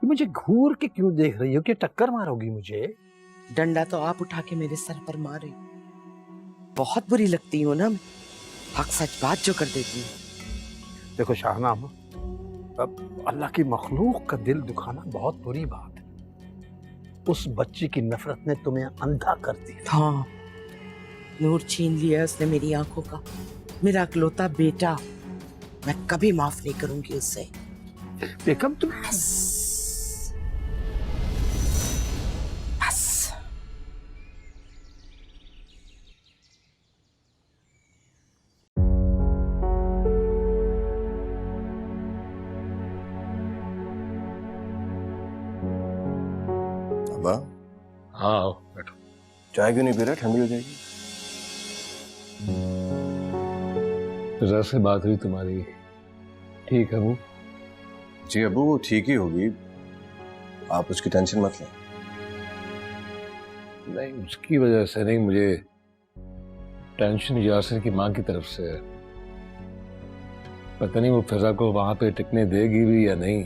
मुझे घूर के क्यों देख रही हो? कि टक्कर मारोगी मुझे? डंडा तो आप उठा के मेरे सर पर मारे। बहुत बुरी लगती हो ना, हक सच बात जो कर देती हूँ। देखो शाहनाम, अब अल्लाह की मखलूक का दिल दुखाना बहुत बुरी बात है। उस बच्ची की नफरत ने तुम्हें अंधा कर दिया। हाँ, नूर छीन लिया उसने मेरी आंखों का, मेरा अकलौता बेटा। मैं कभी माफ नहीं करूंगी उसे। बेगम तुम बस बस। अब्बा, हाँ आओ बैठो। चाय क्यों नहीं पी रहा? ठंडी हो जाएगी। फिजा से बात हुई तुम्हारी? ठीक है वो? जी अब्बू, वो ठीक ही होगी, आप उसकी टेंशन मत लें। नहीं, उसकी वजह से नहीं, मुझे टेंशन यासिर की माँ की तरफ से है। पता नहीं वो फिजा को वहां पे टिकने देगी भी या नहीं।